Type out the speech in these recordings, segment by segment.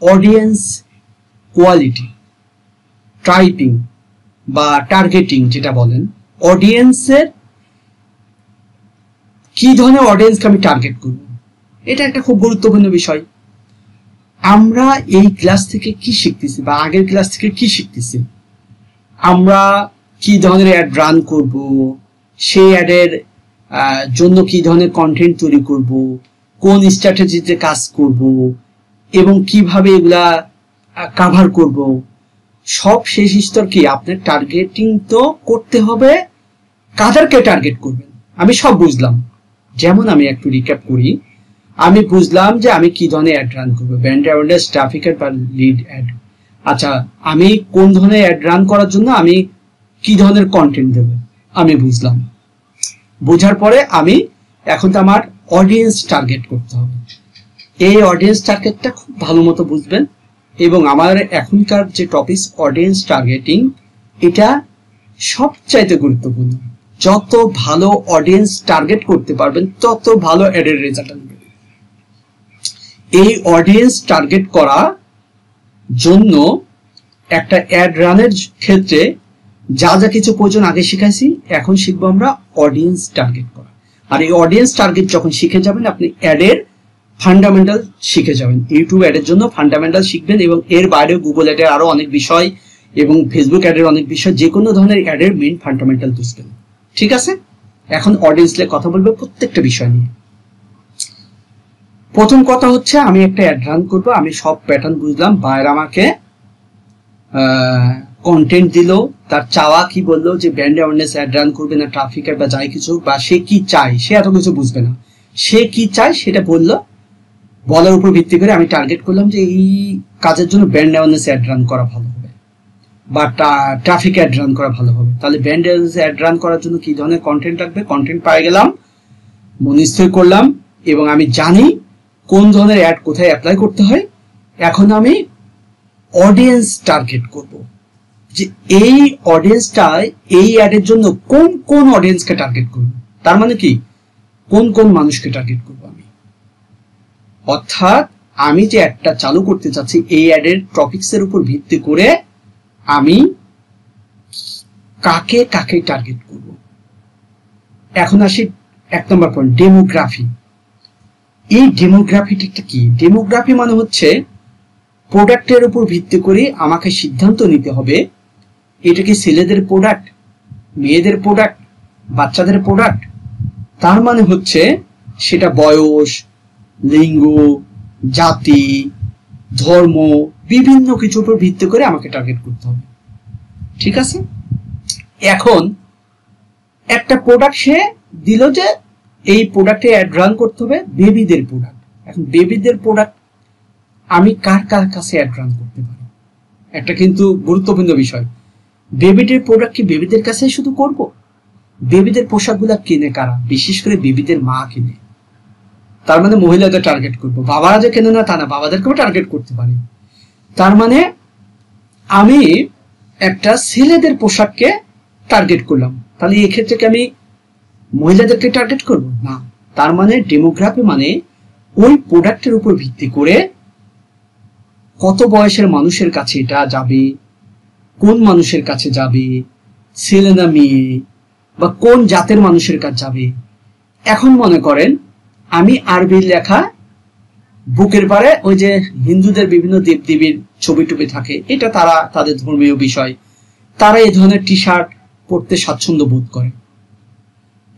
Audience quality, typing বা targeting যেটা বলেন, অডিয়েন্সের কি ধরনের অডিয়েন্সকে আমি টার্গেট করব, এটা একটা খুব গুরুত্বপূর্ণ বিষয়। আমরা এই ক্লাস থেকে কি শিখতেছি বা আগের ক্লাস থেকে কি শিখতেছি, আমরা কি ধরনের অ্যাড রান করব, সেই অ্যাডের জন্য কি ধরনের কন্টেন্ট তৈরি করব, কোন স্ট্র্যাটেজিতে কাজ করব এবং কিভাবে এগুলা কভার করব, সব শেষ স্তর কি আপনার টার্গেটিং তো করতে হবে। কাদেরকে টার্গেট করবেন আমি সব বুঝলাম, যেমন আমি একটু রিক্যাপ করি। আমি বুঝলাম যে আমি কি ধরনের অ্যাড রান করবো, ব্র্যান্ড অ্যাওয়ারনেস, ট্রাফিক অ্যাড বা লিড অ্যাড। আচ্ছা, আমি কোন ধরনের অ্যাড রান করার জন্য আমি কি ধরনের কন্টেন্ট দেব আমি বুঝলাম। বোঝার পরে আমি এখন তো আমার অডিয়েন্স টার্গেট করতে হবে। এই অডিয়েন্স টার্গেটটা খুব ভালো মতো বুঝবেন এবং আমার এখনকার যে টপিক অডিয়েন্স টার্গেটিং, এটা সবচাইতে গুরুত্বপূর্ণ। যত ভালো অডিয়েন্স টার্গেট করতে পারবেন তত ভালো অ্যাডের রেজাল্ট আসবে। এই অডিয়েন্স টার্গেট করা জন্য একটা অ্যাড রানের ক্ষেত্রে যা যা কিছু প্রয়োজন আগে শিখাইছি, এখন শিখবো আমরা অডিয়েন্স টার্গেট করা। আর এই অডিয়েন্স টার্গেট যখন শিখে যাবেন, আপনি অ্যাডের ফান্ডামেন্টাল শিখে যাবেন। ইউটিউব অ্যাডের জন্য ফান্ডামেন্টাল শিখবেন এবং এর বাইরেও গুগল অ্যাডের আরো অনেক বিষয় এবং ফেসবুক অ্যাডের অনেক বিষয়, যে কোনো ধরনের অ্যাডের মেইন ফান্ডামেন্টাল বুঝবেন। ঠিক আছে, এখন অডিয়েন্স নিয়ে কথা বলবো প্রত্যেকটা বিষয় নিয়ে। প্রথম কথা হচ্ছে, আমি একটা অ্যাড রান করবো, আমি সব প্যাটার্ন বুঝলাম। বায়ার আমাকে কন্টেন্ট দিল, তার চাওয়া কি বললো যে ব্র্যান্ড অ্যাওয়ারনেস অ্যাড রান করবে না ট্রাফিক অ্যাড বা যাই কিছু, বা সে কি চায়, সে এত কিছু বুঝবে না। সে কি চায় সেটা বললো, বলার উপর ভিত্তি করে আমি টার্গেট করলাম যে এই কাজের জন্য ব্র্যান্ড অ্যাওয়ারনেস অ্যাড রান করা ভালো হবে বা ট্রাফিক অ্যাড রান করা ভালো হবে। তাহলে ব্র্যান্ড অ্যাওয়ারনেস অ্যাড রান করার জন্য কি ধরনের কন্টেন্ট লাগবে, কন্টেন্ট পাই গেলাম, মনস্থির করলাম এবং আমি জানি কোন ধরনের অ্যাড কোথায় অ্যাপ্লাই করতে হয়। এখন আমি অডিয়েন্স টার্গেট করব যে এই অডিয়েন্সটাই এই অ্যাডের জন্য কোন কোন অডিয়েন্সকে টার্গেট করব। তার মানে কি, কোন কোন মানুষকে টার্গেট করব আমি। অর্থাৎ আমি যে অ্যাডটা চালু করতে চাচ্ছি, এই অ্যাডের টপিকসের উপর ভিত্তি করে আমি কাকে কাকে টার্গেট করব। এখন আসি 1 নম্বর পয়েন্ট, ডেমোগ্রাফি। এই ডেমোগ্রাফিটা কি? ডেমোগ্রাফি মানে হচ্ছে প্রোডাক্টের উপর ভিত্তি করে আমাকে সিদ্ধান্ত নিতে হবে এটা কি ছেলেদের প্রোডাক্ট, মেয়েদের প্রোডাক্ট, বাচ্চাদের প্রোডাক্ট। তার মানে হচ্ছে সেটা বয়স, লিঙ্গ, জাতি, ধর্ম, বিভিন্ন কিছুর উপর ভিত্তি করে আমাকে টার্গেট করতে হবে। ঠিক আছে, এখন একটা প্রোডাক্ট সে দিল যে এই প্রোডাক্টে অ্যাড রান করতে হবে বেবিদের প্রোডাক্ট। এখন বেবিদের প্রোডাক্ট আমি কার কার কাছে অ্যাড রান করতে পারি, একটা কিন্তু গুরুত্বপূর্ণ বিষয়। বেবিদের প্রোডাক্ট কি বেবিদের কাছে শুধু করব? বেবিদের পোশাকগুলা কিনে কারা? বিশেষ করে বেবিদের মা কিনে। তার মানে মহিলাদের টার্গেট করব। বাবারা যে কেনে না তা না, বাবাদেরকেও টার্গেট করতে পারি। তার মানে আমি একটা ছেলেদের পোশাককে টার্গেট করলাম, তাহলে এক্ষেত্রে কি আমি মহিলাদেরকে টার্গেট করব না। তার মানে ডেমোগ্রাফি মানে ওই প্রোডাক্টের উপর ভিত্তি করে কত বয়সের মানুষের কাছে এটা যাবে, কোন মানুষের কাছে যাবে, ছেলে না মেয়ে, বা কোন জাতের মানুষের কাছে যাবে। এখন মনে করেন আমি আরবির লেখা বুকের পারে ওই যে হিন্দুদের বিভিন্ন দেবদেবীর ছবি টবি থাকে, এটা তারা তাদের ধর্মীয় বিষয়, তারা এই ধরনের টি শার্ট পরতে স্বাচ্ছন্দ্য বোধ করে।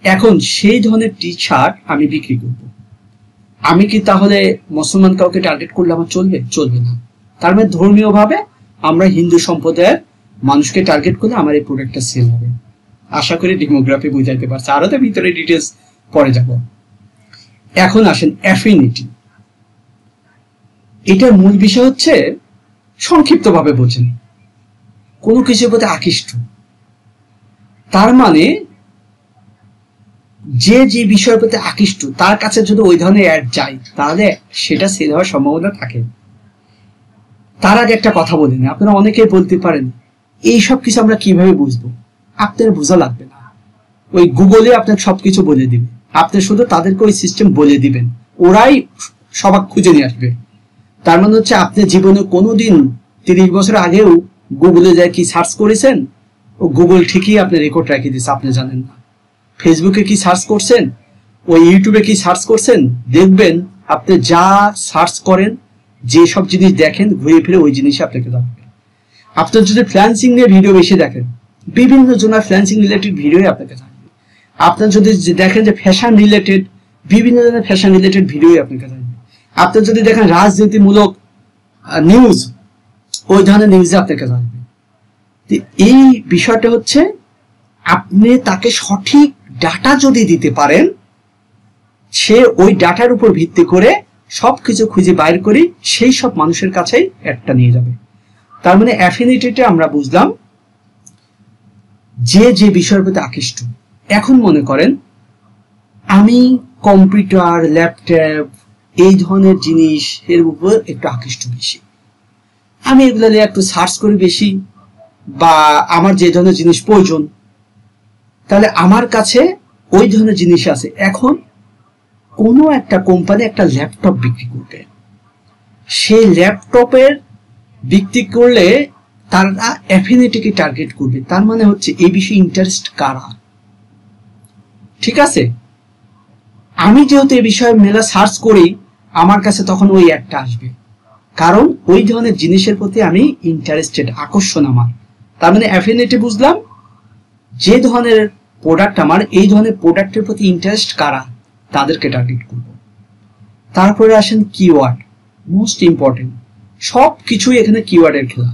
এখন সেই ধরনের টি শার্ট আমি বিক্রি করব, আমি কি তাহলে মুসলমান কাউকে টার্গেট করলে আমার চলবে? চলবে না। তার মানে ধর্মীয় ভাবে আমরা হিন্দু সম্প্রদায়ের মানুষকে টার্গেট করলে আমার এই প্রোডাক্টটা সেল হবে। আশা করি ডেমোগ্রাফি বুঝাইতে পারছে, আরো তো ভিতরে ডিটেলস পরে যাব। এখন আসেন অ্যাফিনিটি। এটার মূল বিষয় হচ্ছে, সংক্ষিপ্ত ভাবে বোঝেন, কোনো কিছুর প্রতি আকৃষ্ট। তার মানে যে যে বিষয়ের প্রতি আকৃষ্ট তার কাছে যদি ওই ধরনের অ্যাড যায় তাহলে সেটা সেল হওয়ার সম্ভাবনা থাকে। তার আগে একটা কথা বলি না, আপনারা অনেকেই বলতে পারেন এইসব কিছু আমরা কিভাবে বুঝবো? আপনার বোঝা লাগবে না, ওই গুগলে আপনার সবকিছু বলে দিবে। আপনি শুধু তাদেরকে ওই সিস্টেম বলে দিবেন, ওরাই সবাক খুঁজে নিয়ে আসবে। তার মানে হচ্ছে আপনি জীবনে কোনোদিন 30 বছর আগেও গুগলে যায় কি সার্চ করেছেন, ও গুগল ঠিকই আপনি রেকর্ড রেখে দিচ্ছে, আপনি জানেন না। ফেসবুকে কি সার্চ করছেন, ওই ইউটিউবে কি সার্চ করছেন, দেখবেন আপনি যা সার্চ করেন, যে সব জিনিস দেখেন, ঘুরে ফিরে ওই জিনিসই আপনাকে দেখাবে। আপনার যদি ফ্রিল্যান্সিং নিয়ে ভিডিও বেশি দেখেন, বিভিন্ন জনের ফ্রিল্যান্সিং রিলেটেড ভিডিও আপনাকে থাকবে। আপনার যদি দেখেন যে ফ্যাশন রিলেটেড, বিভিন্ন ধরনের ফ্যাশন রিলেটেড ভিডিও আপনাকে থাকবে। আপনি যদি দেখেন রাজনীতিমূলক নিউজ, ওই ধরনের নিউজে আপনাকে থাকবে। এই বিষয়টা হচ্ছে আপনি তাকে সঠিক ডাটা যদি দিতে পারেন, সে ওই ডাটার উপর ভিত্তি করে সবকিছু খুঁজে বাইর করে সেই সব মানুষের কাছেই একটা নিয়ে যাবে। তার মানে অ্যাফিনিটিটা আমরা বুঝলাম যে যে বিষয়ের প্রতি আকৃষ্ট। এখন মনে করেন আমি কম্পিউটার, ল্যাপটপ, এই ধরনের জিনিস এর উপর একটু আকৃষ্ট বেশি, আমি এগুলো নিয়ে একটু সার্চ করি বেশি, বা আমার যে ধরনের জিনিস প্রয়োজন, তাহলে আমার কাছে ওই ধরনের জিনিস আছে। এখন কোনো একটা কোম্পানি একটা ল্যাপটপ বিক্রি করবে, সেই ল্যাপটপের বিক্রি করলে তারা অ্যাফিনিটিকে টার্গেট করবে। তার মানে হচ্ছে এই বিষয়ে ইন্টারেস্ট কারা, ঠিক আছে। আমি যেহেতু এই বিষয়ে মেলা সার্চ করি, আমার কাছে তখন ওই একটা আসবে, কারণ ওই ধরনের জিনিসের প্রতি আমি ইন্টারেস্টেড, আকর্ষণ আমার। তার মানে অ্যাফিনিটি বুঝলাম, যে ধরনের প্রোডাক্ট আমার, এই ধরনের প্রোডাক্টের প্রতি ইন্টারেস্ট কারা, তাদেরকে টার্গেট করব। তারপরে আসেন কিওয়ার্ড, মোস্ট ইম্পর্টেন্ট। সব কিছুই এখানে কিওয়ার্ডের খেলা।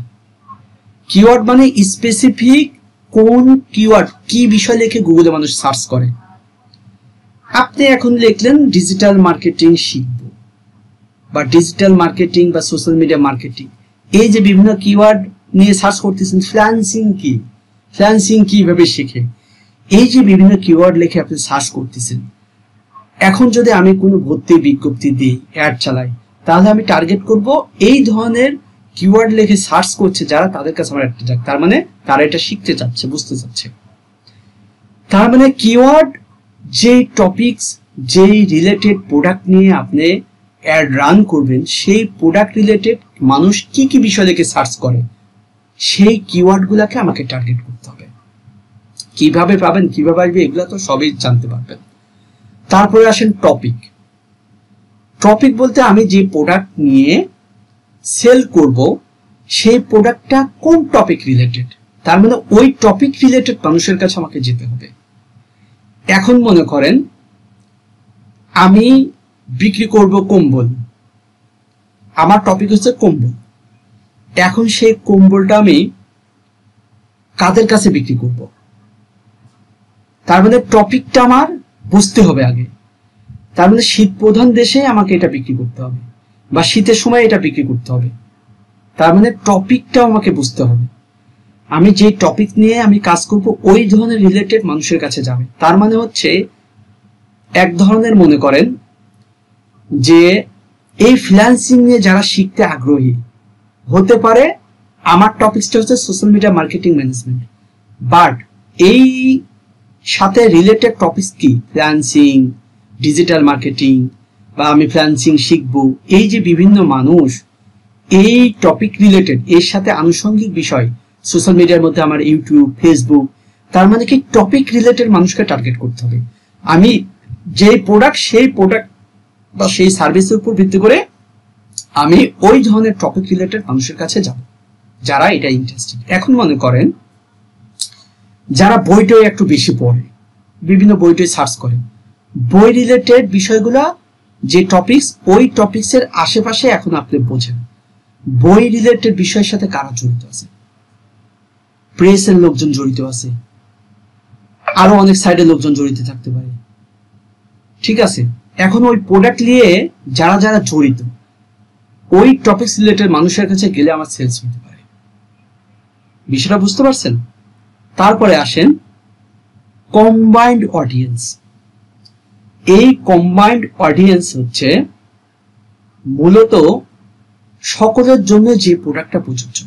কিওয়ার্ড মানে স্পেসিফিক কোন কিওয়ার্ড, কি বিষয় লিখে গুগলে মানুষ সার্চ করে। আপনি এখন লিখলেন ডিজিটাল মার্কেটিং শিখব, বা ডিজিটাল মার্কেটিং বা সোশ্যাল মিডিয়া মার্কেটিং, এই যে বিভিন্ন কিওয়ার্ড নিয়ে সার্চ করতেছেন। ফ্রিল্যান্সিং কি, ফ্রিল্যান্সিং কিভাবে শিখে, এই যে বিভিন্ন কিওয়ার্ড লিখে আপনি সার্চ করতেছেন। এখন যদি আমি কোনো ভর্তি বিজ্ঞপ্তি দিই, অ্যাড চালাই, তাহলে আমি টার্গেট করব এই ধরনের কিওয়ার্ড লিখে সার্চ করছে যারা, তাদের কাছে আমার একটা যাক। তার মানে তারা এটা শিখতে চাচ্ছে, বুঝতে চাচ্ছে। তার মানে কিওয়ার্ড, যে টপিকস, যেই রিলেটেড প্রোডাক্ট নিয়ে আপনি অ্যাড রান করবেন, সেই প্রোডাক্ট রিলেটেড মানুষ কি কি বিষয় লিখে সার্চ করে, সেই কিওয়ার্ডগুলোকে আমাকে টার্গেট করতে হবে। কিভাবে পাবেন, কিভাবে আসবে, এগুলো তো সবই জানতে পারবেন। তারপরে আসেন টপিক। টপিক বলতে আমি যে প্রোডাক্ট নিয়ে সেল করব, সেই প্রোডাক্টটা কোন টপিক রিলেটেড, তার মানে ওই টপিক রিলেটেড মানুষের কাছে আমাকে যেতে হবে। এখন মনে করেন আমি বিক্রি করব কম্বল, আমার টপিক হচ্ছে কম্বল। এখন সেই কম্বলটা আমি কাদের কাছে বিক্রি করব, তার মানে টপিকটা আমার বুঝতে হবে আগে। তার মানে শীত প্রধান দেশে আমাকে এটা বিক্রি করতে হবে, বা শীতের সময় এটা বিক্রি করতে হবে। তার মানে টপিকটাও আমাকে বুঝতে হবে। আমি যে টপিক নিয়ে আমি কাজ করব, ওই ধরনের রিলেটেড মানুষের কাছে যাবে। তার মানে হচ্ছে এক ধরনের, মনে করেন যে এই ফ্রিল্যান্সিং নিয়ে যারা শিখতে আগ্রহী, হতে পারে আমার টপিকসটা হচ্ছে social media marketing management, but এই সাথে রিলেটেড টপিকস কি, ফ্রিল্যান্সিং, ডিজিটাল মার্কেটিং, বা আমি ফ্রিল্যান্সিং শিখবো। এই যে বিভিন্ন মানুষ এই টপিক রিলেটেড, এর সাথে আনুষঙ্গিক বিষয়, সোশ্যাল মিডিয়ার মধ্যে আমার ইউটিউব, ফেসবুক, তার মানে কি টপিক রিলেটেড মানুষকে টার্গেট করতে হবে। আমি যে প্রোডাক্ট, সেই প্রোডাক্ট বা সেই সার্ভিসের উপর ভিত্তি করে আমি ওই ধরনের টপিক রিলেটেড মানুষের কাছে যাব যারা এটা ইন্টারেস্টেড। এখন মনে করেন যারা বইটাই একটু বেশি পড়ে, বিভিন্ন বইটাই সার্চ করে, বই রিলেটেড বিষয়গুলা, যে টপিকস, ওই টপিকসের আশেপাশে এখন আপনি বোঝেন বই রিলেটেড বিষয়ের সাথে কারা জড়িত আছে। প্রেসের লোকজন জড়িত আছে, আরো অনেক সাইডের লোকজন জড়িত থাকতে পারে, ঠিক আছে। এখন ওই প্রোডাক্ট নিয়ে যারা যারা জড়িত, ওই টপিকস রিলেটেড মানুষের কাছে গেলে আমার সেলস হতে পারে। বিষয়টা বুঝতে পারছেন? তারপরে আসেন কম্বাইন্ড অডিয়েন্স। এই কম্বাইন্ড অডিয়েন্স হচ্ছে মূলত সকলের জন্য যে প্রোডাক্টটা প্রযোজ্য।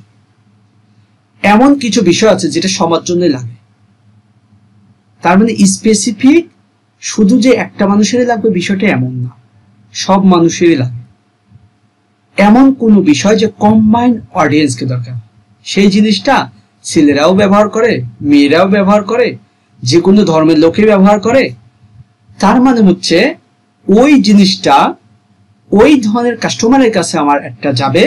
এমন কিছু বিষয় আছে যেটা সবার জন্য লাগে, তার মানে স্পেসিফিক শুধু যে একটা মানুষেরই লাগবে বিষয়টা এমন না, সব মানুষেরই লাগে। এমন কোন বিষয় যে কম্বাইন্ড অডিয়েন্সকে দরকার, সেই জিনিসটা ছেলেরাও ব্যবহার করে, মেয়েরাও ব্যবহার করে, যে কোনো ধর্মের লোকে ব্যবহার করে। তার মানে হচ্ছে ওই জিনিসটা ওই ধরনের কাস্টমারের কাছে আমার একটা যাবে,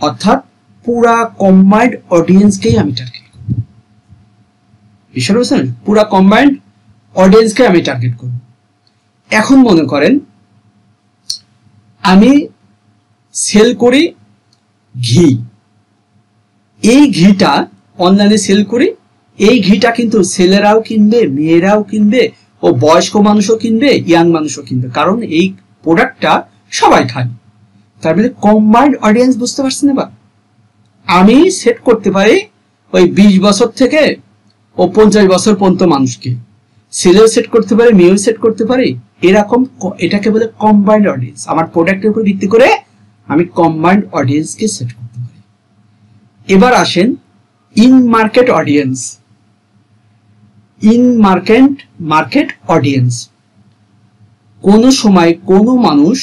অর্থাৎ পুরা কম্বাইন্ড অডিয়েন্সকেই আমি টার্গেট করব। বিষয়টা বুঝছেন? পুরা কম্বাইন্ড অডিয়েন্সকে আমি টার্গেট করব। এখন মনে করেন আমি সেল করি ঘি, এই ঘিটা অনলাইনে সেল করি, এই ঘিটা কিন্তু ছেলেরাও কিনবে, মেয়েরাও কিনবে, ও বয়স্ক মানুষও কিনবে, ইয়াং মানুষও কিনবে, কারণ এই প্রোডাক্টটা সবাই খায়। তার মানে কম্বাইন্ড অডিয়েন্স, বুঝতে পারছেন? এবার আমি সেট করতে পারি ওই 20 বছর থেকে ও 50 বছর পর্যন্ত মানুষকে, ছেলেও সেট করতে পারি, মেয়েও সেট করতে পারি, এরকম। এটাকে বলে কম্বাইন্ড অডিয়েন্স। আমার প্রোডাক্টের উপর ভিত্তি করে আমি কম্বাইন্ড অডিয়েন্সকে সেট করতে পারি। এবার আসেন in market audience. In market audience, কোন সময় কোনো মানুষ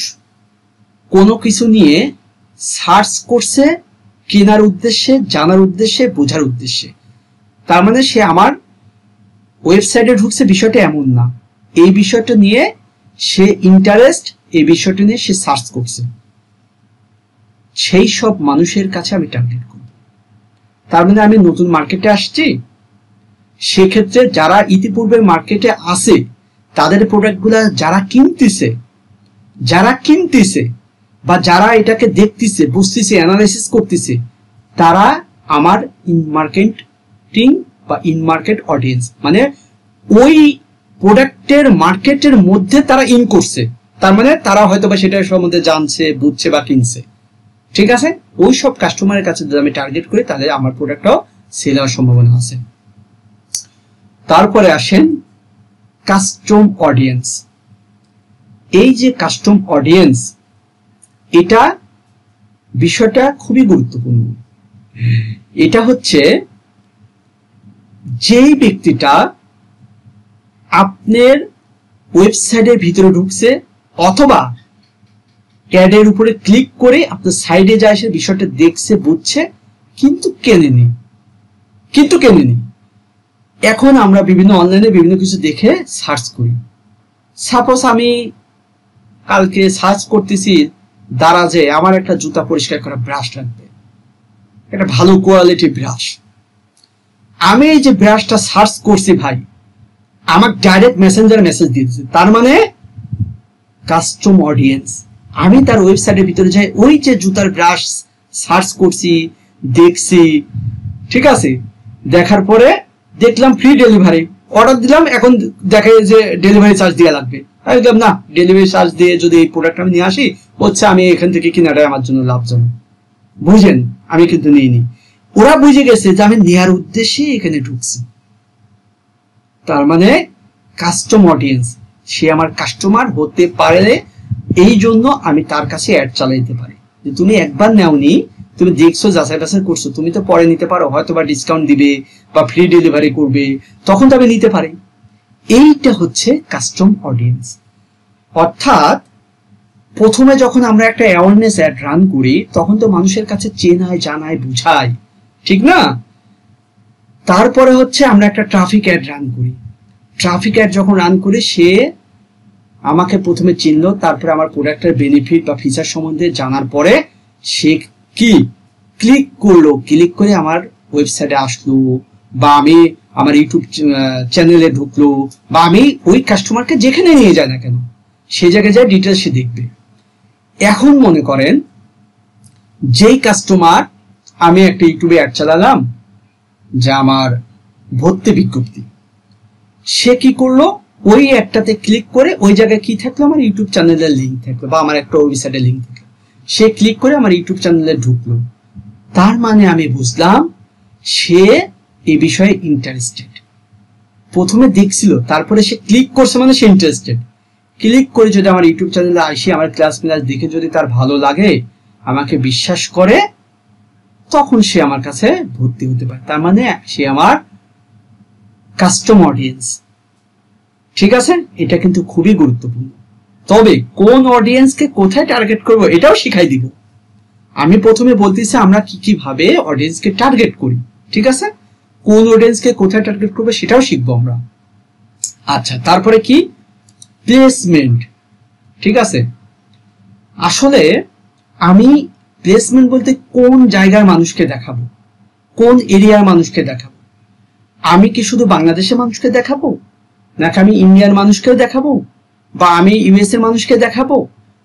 কোনো কিছু নিয়ে সার্চ করছে কেনার উদ্দেশ্যে, জানার উদ্দেশ্যে, বোঝার উদ্দেশ্যে। তার মানে সে আমার ওয়েবসাইটে ঢুকছে বিষয়টা এমন না, এই বিষয়টা নিয়ে সে ইন্টারেস্ট, এই বিষয়টা নিয়ে সে সার্চ করছে, সেই সব মানুষের কাছে আমি টার্গেট করব। তার মানে আমি নতুন মার্কেটে আসছি, সেক্ষেত্রে যারা ইতিপূর্বে মার্কেটে আছে তাদের প্রোডাক্টগুলা যারা কিনতেছে বা যারা এটাকে দেখতেছে, বুঝতেছে, অ্যানালাইসিস করতেছে, তারা আমার ইন মার্কেটিং বা ইন মার্কেট অডিয়েন্স, মানে ওই প্রোডাক্টের মার্কেটের মধ্যে তারা ইন করছে। তার মানে তারা হয়তো বা সেটার সম্বন্ধে জানছে, বুঝছে বা কিনছে। ঠিক আছে, ওই সব কাস্টমারের কাছে যদি আমি টার্গেট করি তাহলে আমার প্রোডাক্টটাও সেল হওয়ার সম্ভাবনা আছে। তারপরে আসেন কাস্টম অডিয়েন্স। এই যে কাস্টম অডিয়েন্স, এটা বিষয়টা খুবই গুরুত্বপূর্ণ। এটা হচ্ছে যেই ব্যক্তিটা আপনার ওয়েবসাইটের ভিতরে ঢুকছে অথবা অ্যাডের উপরে ক্লিক করে আপনার সাইডে যায়, সে বিষয়টা দেখছে, বুঝছে, কিন্তু কেনেনি। এখন আমরা বিভিন্ন অনলাইনে বিভিন্ন কিছু দেখে সার্চ করি। সাপোজ আমি কালকে সার্চ করতেছি দারাজে আমার একটা জুতা পরিষ্কার করা ব্রাশ লাগবে, একটা ভালো কোয়ালিটি ব্রাশ। আমি এই যে ব্রাশটা সার্চ করছি ভাই, আমার ডাইরেক্ট মেসেঞ্জার মেসেজ দিয়েছে। তার মানে কাস্টম অডিয়েন্স, আমি তার ওয়েবসাইটের ভিতরে যাই, ওই যে জুতার ব্রাশ সার্চ করছি, দেখছি, ঠিক আছে, দেখার পরে দেখলাম ফ্রি ডেলিভারি, অর্ডার দিলাম, এখন দেখে যে ডেলিভারি চার্জ দেওয়া লাগবে। আমি বললাম না, ডেলিভারি চার্জ দিয়ে যদি এই প্রোডাক্ট আমি নিয়ে আসি, হচ্ছে আমি এখান থেকে কিনাটাই আমার জন্য লাভজনক। বুঝেন, আমি কিন্তু নিইনি। ওরা বুঝে গেছে যে আমি নেয়ার উদ্দেশ্যে এখানে ঢুকছি। তার মানে কাস্টম অডিয়েন্স, সে আমার কাস্টমার হতে পারে, এই জন্য আমি তার কাছে অ্যাড চালাইতে পারি যে তুমি একবার নেওনি, তুমি দেখছো, যাচাই বাছাই করছো, তুমি তো পরে নিতে পারো, হয়তো বা ডিসকাউন্ট দিবে বা ফ্রি ডেলিভারি করবে, তখন তো আমি নিতে পারি। এইটা হচ্ছে কাস্টম অডিয়েন্স। অর্থাৎ প্রথমে যখন আমরা একটা অ্যাওয়ারনেস অ্যাড রান করি, তখন তো মানুষের কাছে চেনায়, জানায়, বুঝায়, ঠিক না? তারপরে হচ্ছে আমরা একটা ট্রাফিক অ্যাড রান করি। ট্রাফিক অ্যাড যখন রান করি, সে আমাকে প্রথমে চিনলো, তারপরে আমার প্রোডাক্টের বেনিফিট বা ফিচার সম্বন্ধে জানার পরে সে কি ক্লিক করলো, ক্লিক করে আমার ওয়েবসাইটে আসলো, বা আমি আমার ইউটিউব চ্যানেলে ঢুকলো, বা আমি ওই কাস্টমারকে যেখানে নিয়ে যায় না কেন সেই জায়গায় যায়, ডিটেলস সে দেখবে। এখন মনে করেন যেই কাস্টমার, আমি একটা ইউটিউবে অ্যাড চালালাম যে আমার ভর্তি বিজ্ঞপ্তি, সে কি করলো, ওই একটাতে ক্লিক করে ওই জায়গায় কি থাকলো, আমার ইউটিউব চ্যানেলের লিঙ্ক থাকলো বা আমার একটা ওয়েবসাইটের লিঙ্ক থাকলো, সে ক্লিক করে আমার ইউটিউব চ্যানেলে ঢুকলো। তার মানে আমি বুঝলাম সে এই বিষয়ে ইন্টারেস্টেড। প্রথমে দেখছিল, তারপরে সে ক্লিক করছে, মানে সে ইন্টারেস্টেড। ক্লিক করে যদি আমার ইউটিউব চ্যানেলে আসি, আমার ক্লাস দেখে যদি তার ভালো লাগে, আমাকে বিশ্বাস করে, তখন সে আমার কাছে ভর্তি হতে পারে। তার মানে সে আমার কাস্টম অডিয়েন্স। ঠিক আছে, এটা কিন্তু খুবই গুরুত্বপূর্ণ। তবে কোন অডিয়েন্সকে কোথায় টার্গেট করব এটাও শিখাই দিব। আমি প্রথমে বলতেছি আমরা কি কি ভাবে অডিয়েন্সকে টার্গেট করি, ঠিক আছে? কোন অডিয়েন্সকে কোথায় টার্গেট করব সেটাও শিখবো আমরা। আচ্ছা, তারপরে কি প্লেসমেন্ট, ঠিক আছে? আসলে আমি প্লেসমেন্ট বলতে কোন জায়গার মানুষকে দেখাবো, কোন এরিয়ার মানুষকে দেখাবো। আমি কি শুধু বাংলাদেশের মানুষকে দেখাবো, নাকি আমি ইন্ডিয়ার মানুষকেও দেখাবো, বা আমি ইউএস এর মানুষকে দেখাবো,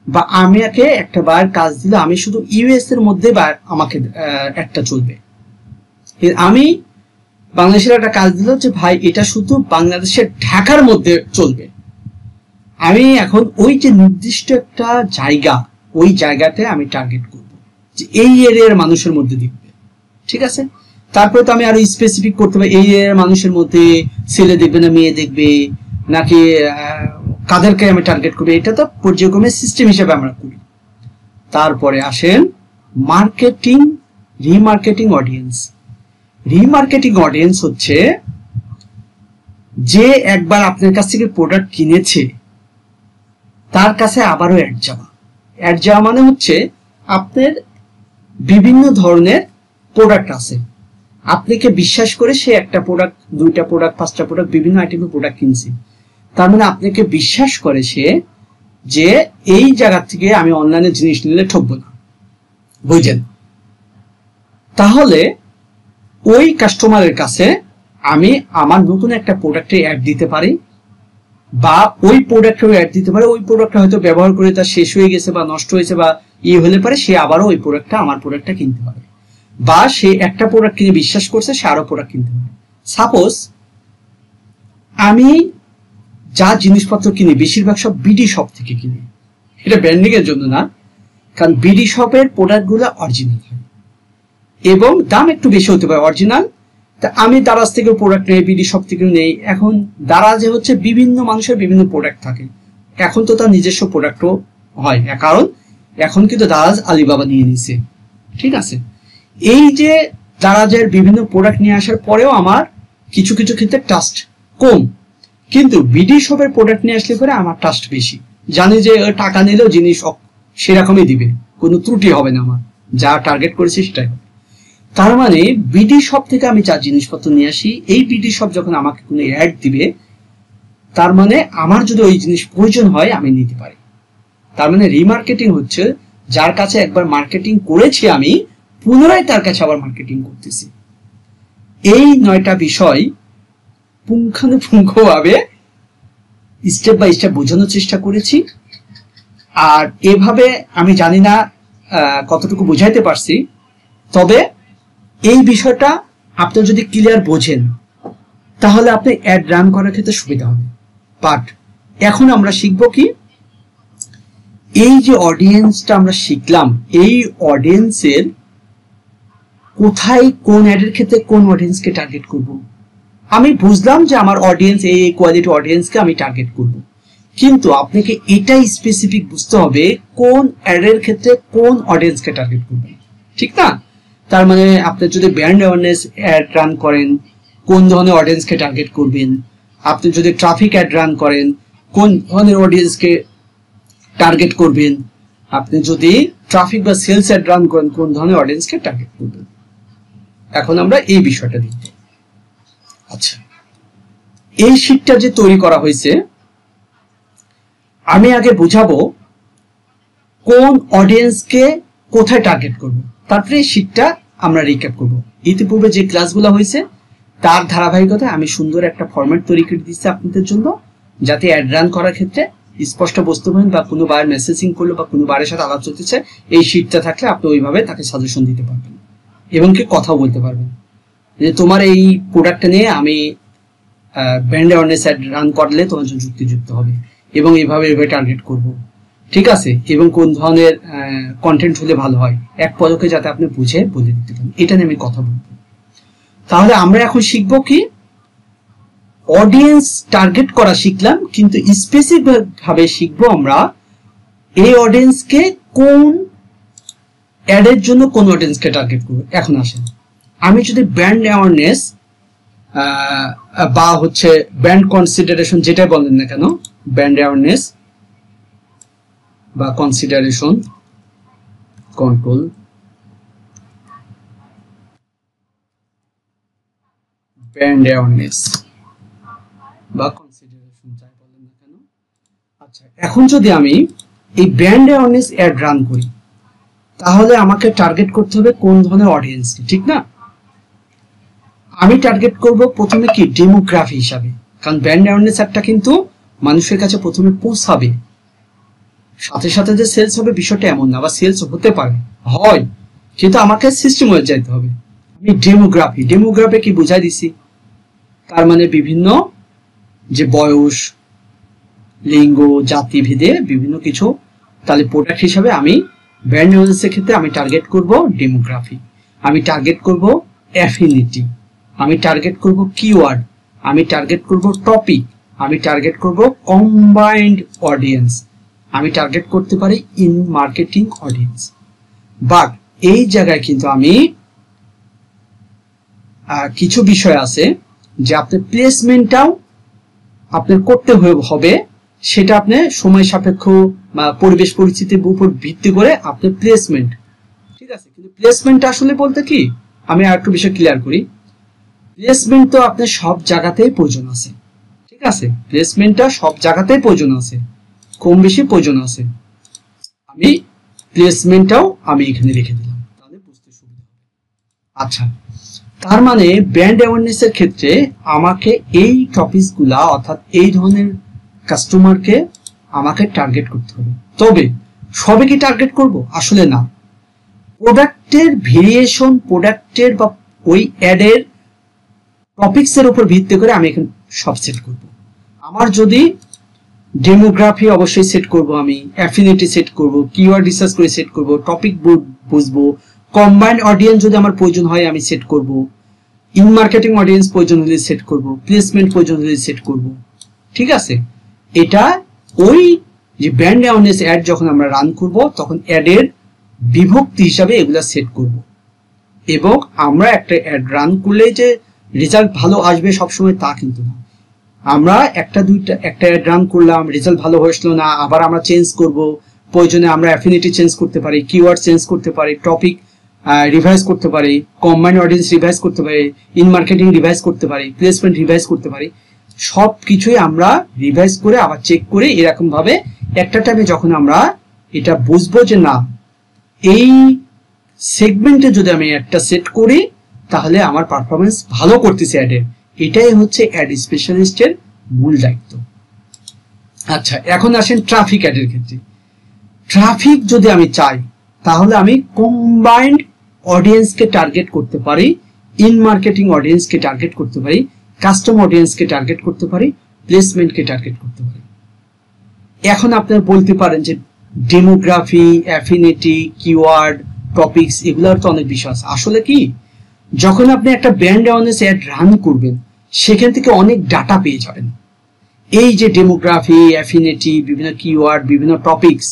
বা আমাকে একটা বার কাজ দিলে আমি শুধু ইউএস এর মধ্যে বা আমাকে একটা চলবে। আমি বাংলাদেশের একটা কাজ দিল যে ভাই এটা শুধু বাংলাদেশের ঢাকার মধ্যে চলবে, আমি এখন ওই যে নির্দিষ্ট একটা জায়গা, ওই জায়গাতে আমি টার্গেট করব যে এই এরিয়ার মানুষের মধ্যে দেখবে, ঠিক আছে? তারপরে তো আমি আরো স্পেসিফিক করতে পারি এই এরিয়ার মানুষের মধ্যে ছেলে দেখবে না মেয়ে দেখবে, নাকি কাদেরকে আমি টার্গেট করবো, এটা তো পর্যায়ক্রমে সিস্টেম হিসেবে আমরা করি। তারপরে আসেন marketing, remarketing audience. Remarketing audience হচ্ছে যে একবার আপনার কাছ থেকে প্রোডাক্ট কিনেছে তার কাছে আবারও অ্যাড যাওয়া। অ্যাড যাওয়া মানে হচ্ছে আপনার বিভিন্ন ধরনের প্রোডাক্ট আছে, আপনাকে বিশ্বাস করে সে একটা প্রোডাক্ট, দুইটা প্রোডাক্ট, পাঁচটা প্রোডাক্ট, বিভিন্ন আইটেমের প্রোডাক্ট কিনছে। তার মানে আপনাকে বিশ্বাস করে সে যে এই জায়গা থেকে আমি অনলাইনে জিনিস নিলে ঠকবো না, বুঝছেন? তাহলে ওই কাস্টমারের কাছে আমি আমার নতুন একটা প্রোডাক্টে অ্যাড দিতে পারি, বা ওই প্রোডাক্টেও অ্যাড দিতে পারে। ওই প্রোডাক্টটা হয়তো ব্যবহার করে তার শেষ হয়ে গেছে বা নষ্ট হয়েছে বা হলে পারে, সে আবারও ওই প্রোডাক্টটা, আমার প্রোডাক্টটা কিনতে পারে, বা সে একটা প্রোডাক্ট কিনে বিশ্বাস করছে সে আরো প্রোডাক্ট কিনতে পারে। সাপোজ আমি যা জিনিসপত্র কিনি বেশিরভাগ সব বিডি শপ থেকে কিনি, এটা ব্র্যান্ডিং এর জন্য না, কারণ বিডি শপের প্রোডাক্টগুলো অরিজিনাল হয় এবং দাম একটু বেশি হতে পারে অরিজিনাল। তা আমি দারাজ থেকে প্রোডাক্ট নেই, বিডি শপ থেকে নেই। এখন দারাজে হচ্ছে বিভিন্ন মানুষের বিভিন্ন প্রোডাক্ট থাকে, এখন তো তার নিজস্ব প্রোডাক্টও হয়, কারণ এখন কিন্তু দারাজ আলিবাবা নিয়ে নিছে, ঠিক আছে? এই যে দারাজের বিভিন্ন প্রোডাক্ট নিয়ে আসার পরেও আমার কিছু কিছু ক্ষেত্রে ট্রাস্ট কম, কিন্তু বিডি শপের প্রোডাক্ট নিয়ে আসলে পরে আমার ট্রাস্ট বেশি। জানি যে টাকা নিলেও জিনিস সেরকমই দিবে, কোনো ত্রুটি হবে না, আমার যা টার্গেট করেছি সেটাই হবে। তার মানে বিডি শপ থেকে আমি যা জিনিসপত্র নিয়ে আসি, এই বিডি শপ যখন আমাকে কোনো অ্যাড দিবে, তার মানে আমার যদি ওই জিনিস প্রয়োজন হয় আমি নিতে পারি। তার মানে রিমার্কেটিং হচ্ছে যার কাছে একবার মার্কেটিং করেছি আমি, পুনরায় তার কাছে আবার মার্কেটিং করতেছি। এই 9টা বিষয় পুঙ্খানুপুঙ্খভাবে স্টেপ বাই স্টেপ বোঝানোর চেষ্টা করেছি। আর এভাবে আমি জানি না কতটুকু বোঝাইতে পারছি, তবে এই বিষয়টা আপনি যদি ক্লিয়ার বোঝেন তাহলে আপনি অ্যাড রান করার ক্ষেত্রে সুবিধা হবে। বাট এখন আমরা শিখবো কি, এই যে অডিয়েন্সটা আমরা শিখলাম, এই অডিয়েন্সের কোথায় কোন অ্যাডের ক্ষেত্রে কোন অডিয়েন্সকে টার্গেট করব। আমি বুঝলাম যে আমার অডিয়েন্স এই কোয়ালিটি অডিয়েন্সকে আমি টার্গেট করব, কিন্তু আপনাকে এটাই স্পেসিফিক বুঝতে হবে কোন অ্যাডের ক্ষেত্রে কোন অডিয়েন্সকে টার্গেট করবেন, ঠিক না? তার মানে আপনি যদি ব্র্যান্ড অ্যাওয়ারনেস অ্যাড রান করেন কোন ধরনের অডিয়েন্সকে টার্গেট করবেন, আপনি যদি ট্রাফিক অ্যাড রান করেন কোন ধরনের অডিয়েন্সকে টার্গেট করবেন, আপনি যদি ট্রাফিক বা সেলস অ্যাড রান করেন কোন ধরনের অডিয়েন্সকে টার্গেট করবেন। এখন আমরা এই বিষয়টা দেখব। আচ্ছা, এই শীটটা যে তৈরি করা হয়েছে, আমি আগে বুঝাবো কোন অডিয়েন্সকে কোথায় টার্গেট করব, তারপরে এই শীটটা আমরা রিক্যাপ করব। ইতিপূর্বে যে ক্লাসগুলো হয়েছে তার ধারাবাহিকতায় আমি সুন্দর একটা ফরম্যাট তৈরি করে দিচ্ছি আপনাদের জন্য, যাতে অ্যাড রান করার ক্ষেত্রে স্পষ্ট বুঝতে পারেন, বা কোনো বার মেসেজিং করলো বা কোনো বারের সাথে আলাপ চলতেছে, এই শীটটা থাকলে আপনি ওইভাবে তাকে সাজেশন দিতে পারবেন এবং কি কথাও বলতে পারবেন যে তোমার এই প্রোডাক্টটা নিয়ে আমি ব্র্যান্ড অ্যাওয়ারনেস অ্যাড রান করলে তোমার জন্য যুক্তিযুক্ত হবে এবং এইভাবে টার্গেট করব, ঠিক আছে? এবং কোন ধরনের কন্টেন্ট হলে ভালো হয়, এক পদকে যাতে আপনি বুঝে বলে দিতে পারেন, এটা নিয়ে আমি কথা বলবো। তাহলে আমরা এখন শিখবো কি, অডিয়েন্স টার্গেট করা শিখলাম, কিন্তু স্পেসিফিক ভাবে শিখবো আমরা এই অডিয়েন্সকে কোন অ্যাডের জন্য কোন অডিয়েন্সকে টার্গেট করব। এখন আসেন, আমি যদি ব্র্যান্ড অ্যাওয়ারনেস বা হচ্ছে ব্র্যান্ড কনসিডারেশন যেটাই বলেন না কেন, ব্র্যান্ড অ্যাওয়ারনেস বা কনসিডারেশন কন্ট্রোল ব্র্যান্ড অ্যাওয়ারনেস বা কনসিডারেশন যাই বলেন না কেন। আচ্ছা, এখন যদি আমি এই ব্র্যান্ড অ্যাওয়ারনেস অ্যাড রান করি তাহলে আমাকে টার্গেট করতে হবে কোন ধরনের অডিয়েন্স, ঠিক না? আমি টার্গেট করব প্রথমে কি ডেমোগ্রাফি হিসাবে, কারণ ব্র্যান্ড অ্যাওয়ারনেস অ্যাডটা কিন্তু মানুষের কাছে প্রথমে পৌঁছাবে, সাথে সাথে যে সেলস হবে বিষয়টা এমন না, বা সেলস হতে পারে, হয়, কিন্তু আমাকে সিস্টেম হয়ে যেতে হবে। আমি ডেমোগ্রাফি কি বুঝাই দিছি, তার মানে বিভিন্ন যে বয়স, লিঙ্গ, জাতি ভেদে বিভিন্ন কিছু। তাহলে প্রোডাক্ট হিসাবে আমি ব্র্যান্ড অ্যাওয়ারনেসের ক্ষেত্রে আমি টার্গেট করব ডেমোগ্রাফি, আমি টার্গেট করব অ্যাফিনিটি, আমি টার্গেট করব কিওয়ার্ড, আমি টার্গেট করব টপিক, আমি টার্গেট করব কম্বাইন্ড অডিয়েন্স, আমি টার্গেট করতে পারি ইন মার্কেটিং অডিয়েন্স। বাট এই জায়গায় কিন্তু আমি কিছু বিষয় আছে যে আপনার প্লেসমেন্টটাও আপনার করতে হবে, সেটা আপনি সময় সাপেক্ষ পরিবেশ পরিস্থিতির উপর ভিত্তি করে আপনার প্লেসমেন্ট, ঠিক আছে। কিন্তু প্লেসমেন্ট আসলে বলতে কি, আমি আর একটু বিষয় ক্লিয়ার করি। প্লেসমেন্ট তো আপনার সব জায়গাতেই প্রয়োজন আছে, ঠিক আছে, প্লেসমেন্টটা সব জায়গাতেই প্রয়োজন আছে, কম বেশি প্রয়োজন আছে। আমি প্লেসমেন্টটাও আমি এখানে রেখে দিলাম, তাহলে বুঝতে সুবিধা হবে। আচ্ছা, তার মানে ব্র্যান্ড অ্যাওয়ারনেসের ক্ষেত্রে আমাকে এই টপিকসগুলা অর্থাৎ এই ধরনের কাস্টমারকে আমাকে টার্গেট করতে হবে। তবে সবে কি টার্গেট করব? আসলে না, প্রোডাক্টের ভেরিয়েশন, প্রোডাক্টের বা ওই অ্যাডের টপিকসের উপর ভিত্তি করে আমি এখন সব সেট করব। আমার যদি ডেমোগ্রাফি অবশ্যই সেট করব, আমি অ্যাফিনিটি সেট করব, কিওয়ার্ড রিসার্চ করে সেট করব, টপিক বুঝবো, কম্বাইন্ড অডিয়েন্স যদি আমার প্রয়োজন হয় আমি সেট করব, ইন মার্কেটিং অডিয়েন্স প্রয়োজন হলে সেট করব, প্লেসমেন্ট প্রয়োজন হলে সেট করব, ঠিক আছে। এটা ওই যে ব্র্যান্ড অ্যাওয়ারনেস অ্যাড যখন আমরা রান করব তখন অ্যাডের বিভক্তি হিসাবে এগুলা সেট করব। এবং আমরা একটা অ্যাড রান করলে যে রেজাল্ট ভালো আসবে সবসময় তা কিন্তু না। আমরা একটা অ্যাড রান করলাম, রেজাল্ট ভালো হয়েছিল না, আবার আমরা চেঞ্জ করব, প্রয়োজনে আমরা অ্যাফিনিটি চেঞ্জ করতে পারি, কিওয়ার্ড চেঞ্জ করতে পারি, টপিক রিভাইজ করতে পারি, কম্বাইন্ড অডিয়েন্স রিভাইজ করতে পারি, ইন মার্কেটিং রিভাইজ করতে পারি, প্লেসমেন্ট রিভাইজ করতে পারি। সব কিছুই আমরা রিভাইজ করে আবার চেক করে এরকম ভাবে একটা টাইমে যখন আমরা এটা বুঝবো যে না এই সেগমেন্টে যদি আমি একটা সেট করি তাহলে আমার পারফরমেন্স ভালো করতেছে অ্যাডের, এটাই হচ্ছে অ্যাড স্পেশালিস্টের মূল দায়িত্ব। আচ্ছা, এখন আসেন ট্রাফিক অ্যাডের ক্ষেত্রে। ট্রাফিক যদি আমি চাই তাহলে আমি কম্বাইন্ড অডিয়েন্সকে টার্গেট করতে পারি, ইন মার্কেটিং অডিয়েন্সকে টার্গেট করতে পারি, কাস্টম অডিয়েন্সকে টার্গেট করতে পারি, প্লেসমেন্টকে টার্গেট করতে পারি। এখন আপনারা বলতে পারেন যে ডেমোগ্রাফি, অ্যাফিনিটি, কিওয়ার্ড, টপিকস এগুলোর তো অনেক বিষয় আছে। আসলে কি, যখন আপনি একটা ব্র্যান্ড অ্যাওয়ারনেস অ্যাড রান করবেন সেখান থেকে অনেক ডাটা পেয়ে যাবেন। এই যে ডেমোগ্রাফি, অ্যাফিনিটি, বিভিন্ন কিওয়ার্ড, বিভিন্ন টপিকস,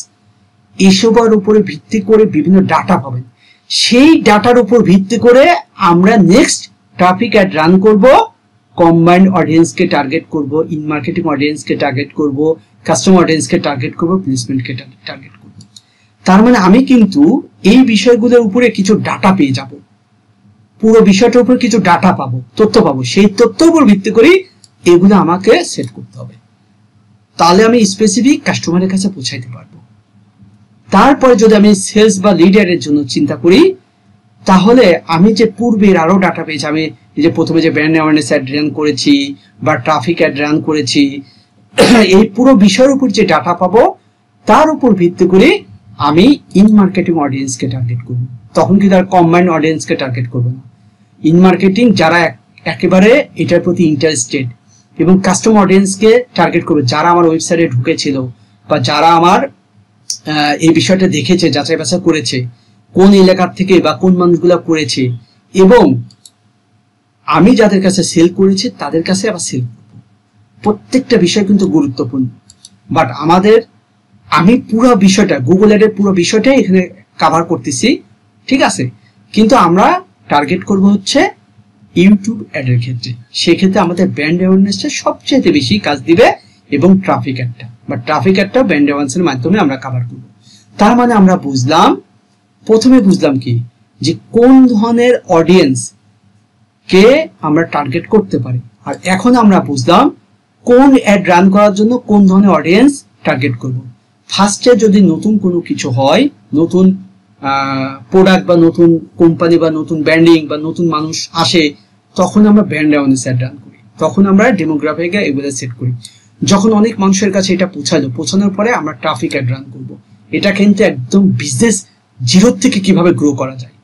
এসবের উপরে ভিত্তি করে বিভিন্ন ডাটা পাবেন। সেই ডাটার উপর ভিত্তি করে আমরা নেক্সট ট্রাফিক অ্যাড রান করব, কম্বাইন্ড অডিয়েন্সকে টার্গেট করব, ইন মার্কেটিং অডিয়েন্সকে টার্গেট করব, কাস্টমার অডিয়েন্সকে টার্গেট করব, প্লেসমেন্টকে টার্গেট করব। তার মানে আমি কিন্তু এই বিষয়গুলোর উপরে কিছু ডাটা পেয়ে যাব, পুরো বিষয়টার উপর কিছু ডাটা পাবো, তথ্য পাবো। সেই তথ্যের উপর ভিত্তি করে এগুলো আমাকে সেট করতে হবে, তাহলে আমি স্পেসিফিক কাস্টমারের কাছে পৌঁছাইতে পারবো। তারপরে যদি আমি সেলস বা লিডারের জন্য চিন্তা করি তাহলে আমি যে পূর্বের আরো ডাটা পেয়েছি, আমি যে প্রথমে যে ব্র্যান্ড অ্যাওয়ারনেস অ্যাড রান করেছি বা ট্রাফিক অ্যাড রান করেছি, এই পুরো বিষয়ের উপর যে ডাটা পাবো তার উপর ভিত্তি করে আমি ইন মার্কেটিং অডিয়েন্সকে টার্গেট করব। তখন কিন্তু আর কম্বাইন্ড অডিয়েন্সকে টার্গেট করবো না। ইন মার্কেটিং যারা একেবারে এটার প্রতি ইন্টারেস্টেড, এবং কাস্টমার অডিয়েন্সকে টার্গেট করবে যারা আমার ওয়েবসাইটে ঢুকেছিল বা যারা আমার এই বিষয়টা দেখেছে, যাচাই বাছাই করেছে, কোন এলাকার থেকে বা কোন মানুষগুলা করেছে, এবং আমি যাদের কাছে সেল করেছি তাদের কাছে আবার সেল করবো। প্রত্যেকটা বিষয় কিন্তু গুরুত্বপূর্ণ। বাট আমি পুরো বিষয়টা গুগল অ্যাডের পুরো বিষয়টা এখানে কভার করতেছি, ঠিক আছে, কিন্তু আমরা টার্গেট করব হচ্ছে ইউটিউব অ্যাডের ক্ষেত্রে। সেক্ষেত্রে আমাদের ব্র্যান্ড অ্যাওয়ারনেসটা সবচেয়ে বেশি কাজ দিবে, এবং ট্রাফিক অ্যাডটা ব্র্যান্ড অ্যাওয়ারনেসের মাধ্যমে আমরা কভার করব। তার মানে আমরা বুঝলাম, প্রথমে বুঝলাম কি, যে কোন ধরনের অডিয়েন্স কে আমরা টার্গেট করতে পারি। আর এখন আমরা বুঝলাম কোন অ্যাড রান করার জন্য কোন ধরনের অডিয়েন্স টার্গেট করব। ফার্স্টে যদি নতুন কোনো কিছু হয়, নতুন প্রোডাক্ট বা নতুন কোম্পানি বা নতুন ব্র্যান্ডিং বা নতুন মানুষ আসে, তখন আমরা ব্র্যান্ড অ্যাওয়ারনেস অ্যাড রান করি, তখন আমরা ডেমোগ্রাফিক এগুলো সেট করি। যখন অনেক মানুষের কাছে এটা পৌঁছানোর পরে আমরা ট্রাফিক অ্যাড রান করব। এটা কিন্তু একদম বিজনেস জিরো থেকে কিভাবে গ্রো করা যায়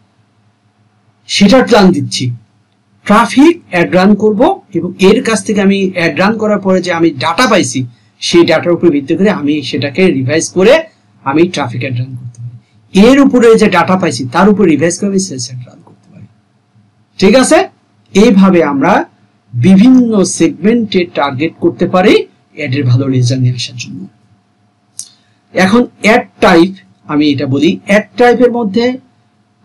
সেটার প্ল্যান দিচ্ছি। ট্রাফিক অ্যাড রান করব এবং এর কাছ থেকে আমি অ্যাড রান করার পরে যে আমি ডাটা পাইছি, সেই ডাটার উপর ভিত্তি করে আমি সেটাকে রিভাইজ করে আমি ট্রাফিক অ্যাড রান করতে পারি। এর উপরে যে ডাটা পাইছি তার উপর রিভাইজ করে আমি সেলস অ্যাড রান করতে পারি। ঠিক আছে, এইভাবে আমরা বিভিন্ন সেগমেন্টে টার্গেট করতে পারি অ্যাডের ভালো রেজাল্ট নিয়ে আসার জন্য। এখন অ্যাড টাইপ, আমি এটা বলি, অ্যাড টাইপের মধ্যে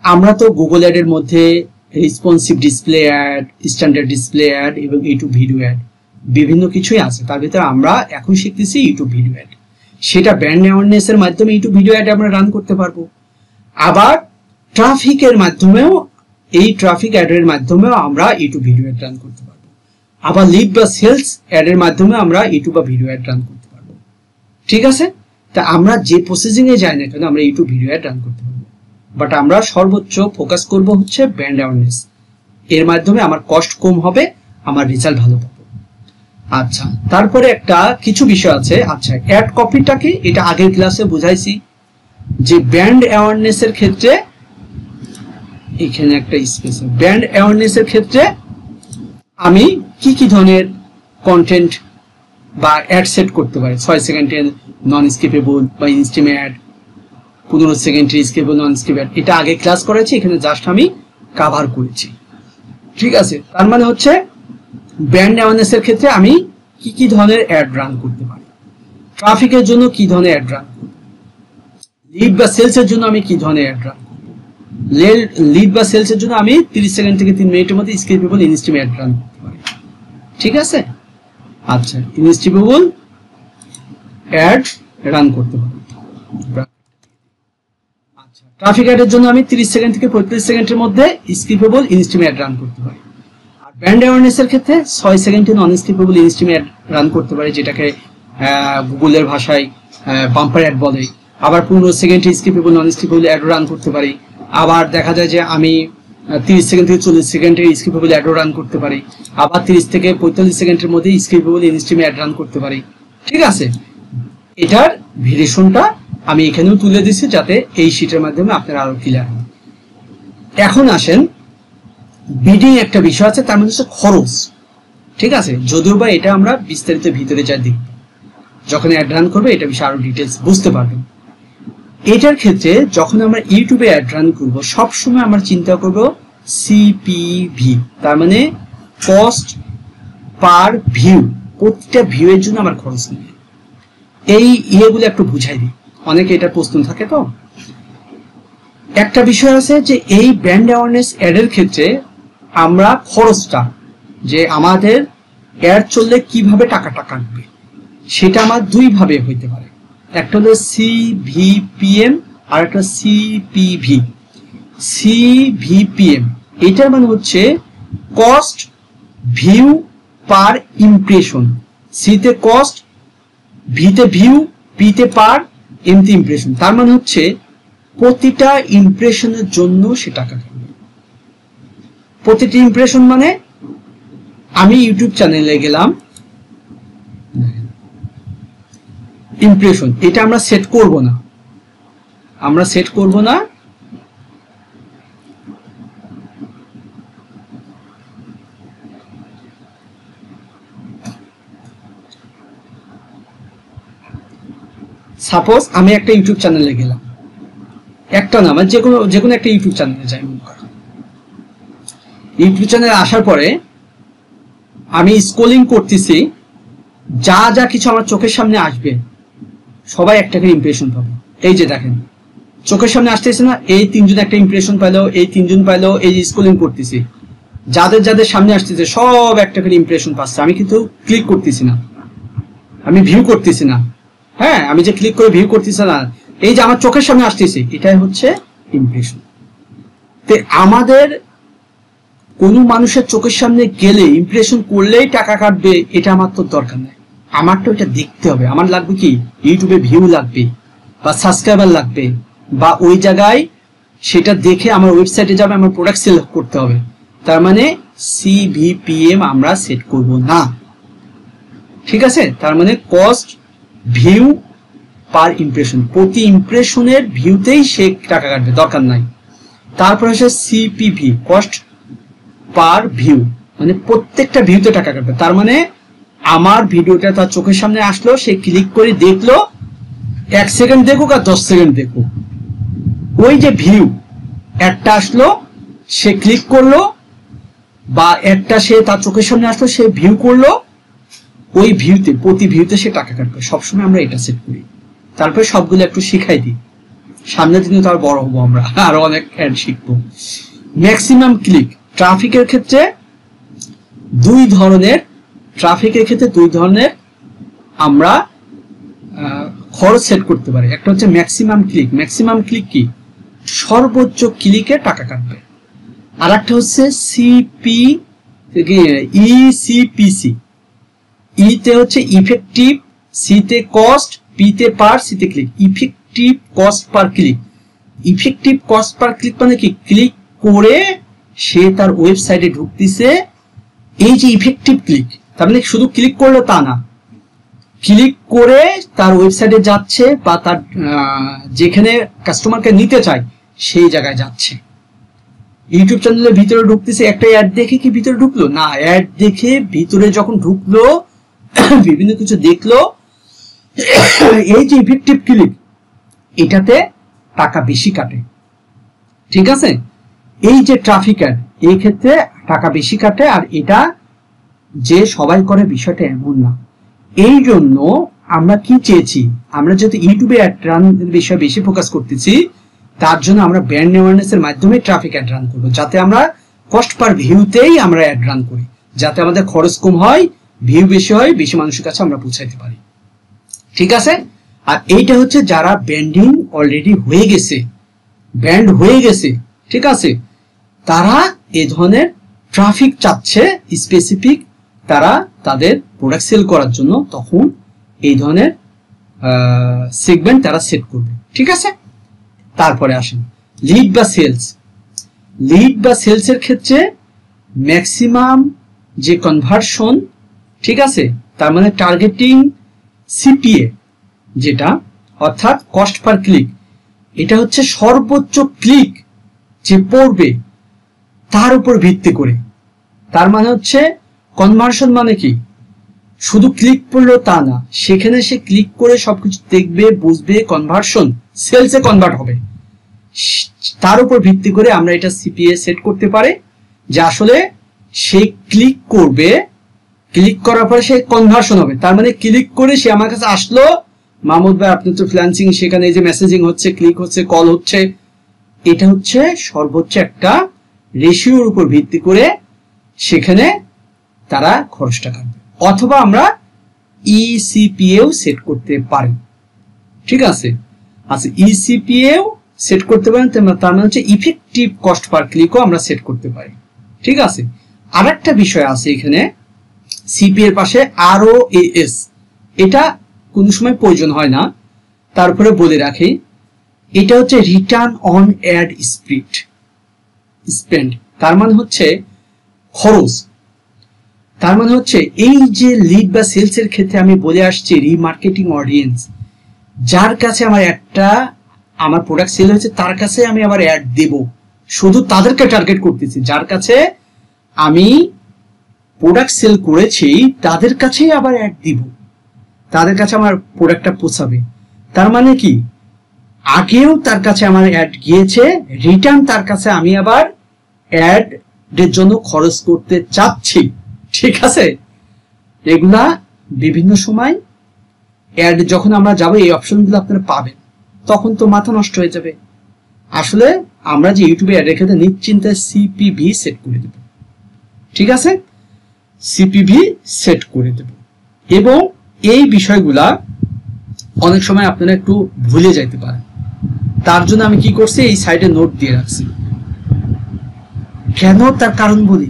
আমরা তো গুগল অ্যাডের মধ্যে responsive display ad, standard display ad এবং ইউটিউব ভিডিও অ্যাড বিভিন্ন কিছুই আছে। তার ভিতরে আমরা এখন শিখতেছি ইউটিউব ভিডিও অ্যাড। সেটা ব্র্যান্ড অ্যাওয়ারনেস এর মাধ্যমে ইউটিউব ভিডিও অ্যাড আমরা রান করতে পারবো। আবার ট্রাফিকের মাধ্যমেও, এই ট্রাফিক অ্যাডের মাধ্যমেও আমরা ইউটিউব ভিডিও অ্যাড রান করতে পারবো। আবার লিড বা সেলস অ্যাডের মাধ্যমে আমরা ইউটিউব বা ভিডিও অ্যাড রান করতে পারবো। ঠিক আছে, তা আমরা যে প্রসেসিং এ যাই না কেন আমরা ইউটিউব ভিডিও অ্যাড রান করতে পারবো। বাট আমরা সর্বোচ্চ ফোকাস করব হচ্ছে ব্র্যান্ড অ্যাওয়ারনেস। এর মাধ্যমে আমার কস্ট কম হবে, আমার রেজাল্ট ভালো পাবো। আচ্ছা, তারপরে একটা কিছু বিষয় আছে। আচ্ছা, অ্যাড কপিটাকে, এটা আগের ক্লাসে বুঝাইছি যে ব্র্যান্ড অ্যাওয়ারনেস এর ক্ষেত্রে, এখানে একটা স্পেস, ব্র্যান্ড অ্যাওয়ারনেস এর ক্ষেত্রে আমি কি কি ধরনের কন্টেন্ট বা অ্যাড সেট করতে পারি। 6 সেকেন্ডের নন স্কিপেবল বা ইনস্টিম অ্যাড, 15 সেকেন্ডের স্কিপেবল নন স্কিপ অ্যাড, এটা আগে ক্লাস করেছি, এখানে জাস্ট আমি কভার করেছি। ঠিক আছে, তার মানে হচ্ছে ব্র্যান্ড অ্যাওয়ারনেস এর ক্ষেত্রে আমি কি কি ধরনের অ্যাড রান করতে পারি, ট্রাফিকের জন্য কি ধরনের অ্যাড রান করব, লিড বা সেলস এর জন্য আমি কি ধরনের অ্যাড রান করব। লিড বা সেলস এর জন্য আমি 30 সেকেন্ড থেকে 3 মিনিটের মধ্যে স্কিপেবল ইনস্টিম অ্যাড রান করতে পারি। ঠিক আছে, আচ্ছা, ইনস্টিপেবল অ্যাড রান করতে পারি। আচ্ছা, ট্রাফিক অ্যাডের জন্য আমি 30 সেকেন্ড থেকে 35 সেকেন্ডের মধ্যে স্কিপেবল ইনস্টিম অ্যাড রান করতে পারি। আর ব্র্যান্ড অ্যাওয়ারনেস এর ক্ষেত্রে 6 সেকেন্ডে নন স্কিপেবল ইনস্টিম অ্যাড রান করতে পারি, যেটাকে গুগলের ভাষায় বাম্পার অ্যাড বলে। আবার 15 সেকেন্ডে স্কিপেবল নন স্কিপেবল অ্যাড রান করতে পারি। আবার দেখা যায় যে আমি 30 সেকেন্ড থেকে 40 সেকেন্ডে স্কিপেবল অ্যাড রান করতে পারি। আবার 30 থেকে 45 সেকেন্ডের মধ্যে স্কিপেবল ইনস্টিম অ্যাড রান করতে পারি। ঠিক আছে, এটার ভেরিয়েশনটা আমি এখানেও তুলে দিচ্ছি যাতে এই শীটের মাধ্যমে আপনারা আরো ক্লিয়ার হন। এখন আসেন, বিডিং একটা বিষয় আছে, তার মধ্যে হচ্ছে খরচ। ঠিক আছে, যদিও বা এটা আমরা বিস্তারিত ভিতরে যাই দেখব, যখন অ্যাড রান করবে এটা বিষয়ে আরো ডিটেলস বুঝতে পারবেন। এটার ক্ষেত্রে যখন আমরা ইউটিউবে অ্যাড রান করব, সবসময় আমরা চিন্তা করব সিপিভি, তার মানে কস্ট পার ভিউ। প্রতিটা ভিউ এর জন্য আমার খরচ নেই। এই ইয়েগুলো একটু বুঝাই দিই, অনেকে এটা প্রশ্ন থাকে। তো একটা বিষয় আছে যে এই ব্র্যান্ড অ্যাওয়ারনেস অ্যাডের ক্ষেত্রে আমরা খরচটা, যে আমাদের অ্যাড চললে কিভাবে টাকাটা কাটবে, সেটা আমার দুই ভাবে হইতে পারে। একটা হলো সিভিপিএম আর একটা সিপিভি। সিভিপিএম এটার মানে হচ্ছে কস্ট ভিউ পার ইমপ্রেশন। সিতে কস্ট, ভিতে ভিউ, পিতে পার, এমতে ইমপ্রেশন। তার মানে হচ্ছে প্রতিটা ইমপ্রেশনের জন্য সে টাকা কাটবে। প্রতিটি ইমপ্রেশন মানে আমি ইউটিউব চ্যানেলে গেলাম, ইমপ্রেশন এটা আমরা সেট করব না, আমরা সেট করব না। সাপোজ আমি একটা ইউটিউব চ্যানেলে গেলাম, একটা না, মানে যে কোনো একটা ইউটিউব চ্যানেলে যাই। ইউটিউব চ্যানেলে আসার পরে আমি স্ক্রলিং করতেছি, যা যা কিছু আমার চোখের সামনে আসবে সবাই একটা করে ইমপ্রেশন পাবে। এই যে দেখেন চোখের সামনে আসতেছে না, এই তিনজন একটা ইমপ্রেশন পাইলো, এই তিনজন পাইলো, এই যে স্ক্রলিং করতেছি, যাদের যাদের সামনে আসতেছে সব একটা করে ইমপ্রেশন পাচ্ছে। আমি কিন্তু ক্লিক করতেছি না, আমি ভিউ করতেছি না। হ্যাঁ, আমি যে ক্লিক করে ভিউ করতেছি না, এই যে আমার চোখের সামনে আসতেছে, এটাই হচ্ছে ইমপ্রেশন। তো আমাদের কোন মানুষের চোখের সামনে গেলে ইমপ্রেশন করলেই টাকা কাটবে এটা আমার তো দরকার নাই। আমার তো এটা দেখতে হবে। আমার লাগবে কি, ইউটিউবে ভিউ লাগবে বা সাবস্ক্রাইবার লাগবে, বা ওই জায়গায় সেটা দেখে আমার ওয়েবসাইটে যাবে, আমার প্রোডাক্ট সেল করতে হবে। তার মানে CVPM আমরা সেট করব না, ঠিক আছে? তার মানে কস্ট ভিউ পার ইমপ্রেশন, প্রতি ইমপ্রেশনের ভিউতেই সে টাকা কাটবে, দরকার নাই। তারপর হচ্ছে CPV, কস্ট পার ভিউ, মানে প্রত্যেকটা ভিউতে টাকা কাটবে। তার মানে আমার ভিডিওটা তার চোখের সামনে আসলো, সে ক্লিক করে দেখলো, 1 সেকেন্ড দেখুক আর 10 সেকেন্ড দেখুক, ওই যে ভিউ একটা আসলো, সে ক্লিক করলো, বা একটা সে তার চোখের সামনে আসলো, সে ভিউ করলো, ওই ভিউতে প্রতি ভিউতে সে টাকা কাটবে। সবসময় আমরা এটা সেট করি। তারপরে সবগুলো একটু শিখাই দিই, সামনের দিনে তার বড় হবো, আমরা আরো অনেক অ্যাড শিখবো। ম্যাক্সিমাম ক্লিক, ট্রাফিকের ক্ষেত্রে দুই ধরনের আমরা খরচ সেট করতে পারি। একটা হচ্ছে ম্যাক্সিমাম ক্লিক। ম্যাক্সিমাম ক্লিক কি, সর্বোচ্চ ক্লিকে টাকা কাটবে। আর একটা হচ্ছে ECPC। তে হচ্ছে ইফেক্টিভ, সিতে কস্ট, পিতে পার, সিতে click. Effective cost per click. Effective cost per click মানে কি, ক্লিক করে সে তার ওয়েবসাইটে ঢুকতেছে, এই যে ইফেক্টিভ ক্লিক, তার মানে শুধু ক্লিক করলো তা না, ক্লিক করে তার ওয়েবসাইটে যাচ্ছে, বা তার যেখানে কাস্টমারকে নিতে চায় সেই জায়গায় যাচ্ছে। ইউটিউব চ্যানেলের ভিতরে ঢুকতেছে, একটা অ্যাড দেখে কি ভিতরে ঢুকলো না, অ্যাড দেখে ভিতরে যখন ঢুকলো, বিভিন্ন কিছু দেখলো, এই যে ইফেক্টিভ ক্লিক, এটাতে টাকা বেশি কাটে, ঠিক আছে? এই যে ট্রাফিক অ্যাড, এই ক্ষেত্রে টাকা বেশি কাটে। আর এটা যে সবাই করে বিষয়টা এমন না। এই জন্য আমরা কি চেয়েছি, আমরা যেহেতু ইউটিউবে অ্যাড রানের বিষয়ে বেশি ফোকাস করতেছি, তার জন্য আমরা ব্র্যান্ড অ্যাওয়ারনেস এর মাধ্যমে ট্রাফিক অ্যাড রান করবো, যাতে আমরা কস্ট পার ভিউতেই আমরা অ্যাড রান করি, যাতে আমাদের খরচ কম হয়, ভিউ বেশি হয়, বেশি মানুষের কাছে আমরা পৌঁছাইতে পারি, ঠিক আছে? আর এইটা হচ্ছে যারা ব্র্যান্ডিং অলরেডি হয়ে গেছে, ব্র্যান্ড হয়ে গেছে, ঠিক আছে, তারা এই ধরনের ট্রাফিক চাচ্ছে স্পেসিফিক, তারা তাদের প্রোডাক্ট সেল করার জন্য, তখন এই ধরনের সেগমেন্ট তারা সেট করবে, ঠিক আছে? তারপরে আসেন লিড বা সেলস। লিড বা সেলসের ক্ষেত্রে ম্যাক্সিমাম যে কনভার্সন, ঠিক আছে, তার মানে টার্গেটিং CPA যেটা, অর্থাৎ কস্ট পার ক্লিক, এটা হচ্ছে সর্বোচ্চ ক্লিক যে পড়বে তার উপর ভিত্তি করে। তার মানে হচ্ছে কনভার্সন মানে কি, শুধু ক্লিক করলো তা না, সেখানে সে ক্লিক করে সবকিছু দেখবে, বুঝবে, কনভার্সন সেলসে কনভার্ট হবে। তার উপর ভিত্তি করে আমরা এটা CPA সেট করতে পারি, যে আসলে সে ক্লিক করবে, ক্লিক করার পরে সে কনভার্সন হবে। তার মানে ক্লিক করে সে আমার কাছে আসলো, মাহমুদ ভাই আপনি তো ফ্রিল্যান্সিং, সেখানে যে মেসেজিং হচ্ছে, ক্লিক হচ্ছে, কল হচ্ছে, এটা হচ্ছে সর্বোচ্চ একটা রেশিওর উপর ভিত্তি করে সেখানে তারা খরচটা কাটবে। অথবা আমরা ECPA সেট করতে পারি, ঠিক আছে? আচ্ছা, ECPA সেট করতে পারেন, তার মানে হচ্ছে ইফেক্টিভ কস্ট পার ক্লিকও আমরা সেট করতে পারি, ঠিক আছে? আর একটা বিষয় আছে এখানে, CPA এর পাশে ROAS, এটা কোন সময় প্রয়োজন হয় না, তারপরে বলে রাখি, এটা হচ্ছে রিটার্ন অন অ্যাড স্পেন্ড। তার মানে হচ্ছে খরচ। তার মানে হচ্ছে এই যে লিড বা সেলস এর ক্ষেত্রে আমি বলে আসছি, রিমার্কেটিং অডিয়েন্স, যার কাছে আমার প্রোডাক্ট সেল হয়েছে, তার কাছে আমি আবার অ্যাড দেব, শুধু তাদেরকে টার্গেট করতেছি, যার কাছে আমি প্রোডাক্ট সেল করেছি তাদের কাছেই আবার অ্যাড দিব, তাদের কাছে আমার প্রোডাক্টটা পৌঁছাবে। তার মানে কি, আগেও তার কাছে আমার অ্যাড গিয়েছে, রিটার্ন তার কাছে আমি আবার অ্যাড এর জন্য খরচ করতে চাচ্ছি, ঠিক আছে? এগুলা বিভিন্ন সময় অ্যাড যখন আমরা যাব, এই অপশনগুলো আপনারা পাবেন, তখন তো মাথা নষ্ট হয়ে যাবে। আসলে আমরা যে ইউটিউবে অ্যাড রেখে নিশ্চিন্তে CPV সেট করে দেব, ঠিক আছে? CPV সেট করে দেব। এবং এই বিষয়গুলা অনেক সময় আপনারা একটু ভুলে যাইতে পারেন, তার জন্য আমি কি করছি, এই সাইডে নোট দিয়ে রাখছি। কেন, তার কারণ বলি।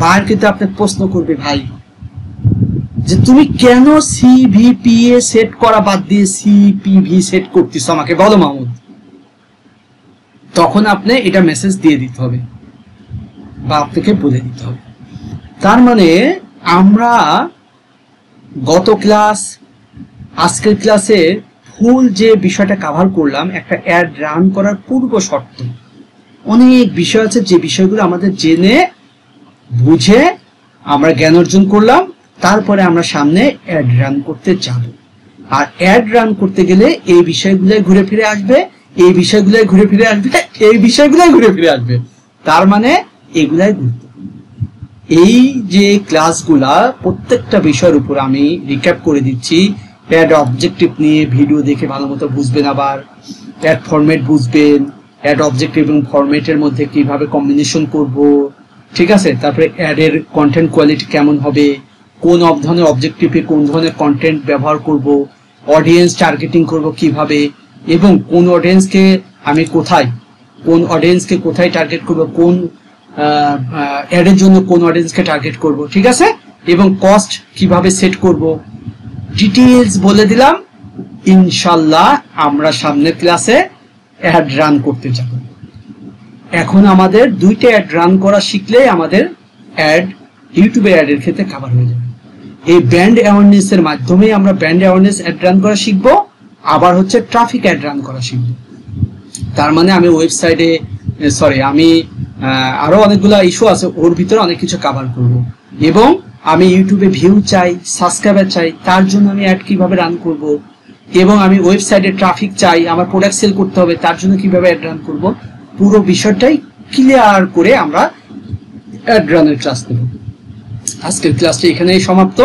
ভাই কিন্তু আপনাকে প্রশ্ন করবে, ভাই যে তুমি কেন সিভিপিএ সেট করা বাদ দিয়ে সিপিভি সেট করতেছো, আমাকে বলো মাহমুদ। তখন আপনি এটা মেসেজ দিয়ে দিতে হবে বা আপনাকে বলে দিতে হবে। তার মানে আমরা গত ক্লাস, আজকের ক্লাসে ফুল যে বিষয়টা কভার করলাম, একটা অ্যাড রান করার পূর্ব শর্ত, অনেক বিষয় আছে যে বিষয়গুলো আমাদের জেনে বুঝে আমরা জ্ঞান অর্জন করলাম, তারপরে আমরা সামনে অ্যাড রান করতে যাব। আর অ্যাড রান করতে গেলে এই বিষয়গুলোই ঘুরে ফিরে আসবে, এই বিষয়গুলোই ঘুরে ফিরে আসবে, এই বিষয়গুলোই ঘুরে ফিরে আসবে। তার মানে এগুলাই গুরুত্বপূর্ণ। এই যে ক্লাসগুলা প্রত্যেকটা বিষয়ের উপর আমি রিক্যাপ করে দিচ্ছি। অ্যাড অবজেক্টিভ নিয়ে ভিডিও দেখে ভালো মতো বুঝবেন, আবার অ্যাড ফরম্যাট বুঝবেন, অ্যাড অবজেক্টিভ এবং ফরম্যাটের মধ্যে কিভাবে কম্বিনেশন করব, ঠিক আছে। তারপরে অ্যাডের কন্টেন্ট কোয়ালিটি কেমন হবে, কোন ধরনের অবজেক্টিভে কোন ধরনের কন্টেন্ট ব্যবহার করব, অডিয়েন্স টার্গেটিং করব কিভাবে, এবং কোন অডিয়েন্সকে আমি কোথায়, কোন অডিয়েন্সকে কোথায় টার্গেট করব, কোন অ্যাডের জন্য কোন অডিয়েন্সকে টার্গেট করব, ঠিক আছে। এবং কস্ট কিভাবে সেট করব, ডিটেইলস বলে দিলাম। ইনশাল্লাহ আমরা সামনের ক্লাসে অ্যাড রান করতে যাব। এখন আমাদের দুইটা অ্যাড রান করা শিখলে আমাদের অ্যাড, ইউটিউবে অ্যাডের ক্ষেত্রে কভার হয়ে যাবে। এই ব্র্যান্ড অ্যাওয়ারনেস এর মাধ্যমে আমরা ব্র্যান্ড অ্যাওয়ারনেস অ্যাড রান করা শিখব, আবার হচ্ছে ট্রাফিক অ্যাড রান করা শিখব। তার মানে আমি ওয়েবসাইটে, আমি আরো অনেকগুলো ইস্যু আছে, ওর ভিতরে অনেক কিছু কভার করব। এবং আমি ইউটিউবে ভিউ চাই, সাবস্ক্রাইবার চাই, তার জন্য আমি অ্যাড কিভাবে রান করব। এবং আমি ওয়েবসাইটে ট্রাফিক চাই, আমার প্রোডাক্ট সেল করতে হবে, তার জন্য কিভাবে অ্যাড রান করব। পুরো বিষয়টাই ক্লিয়ার করে আমরা অ্যাড রানের ক্লাস নেব। আজকের ক্লাসটা এখানেই সমাপ্ত।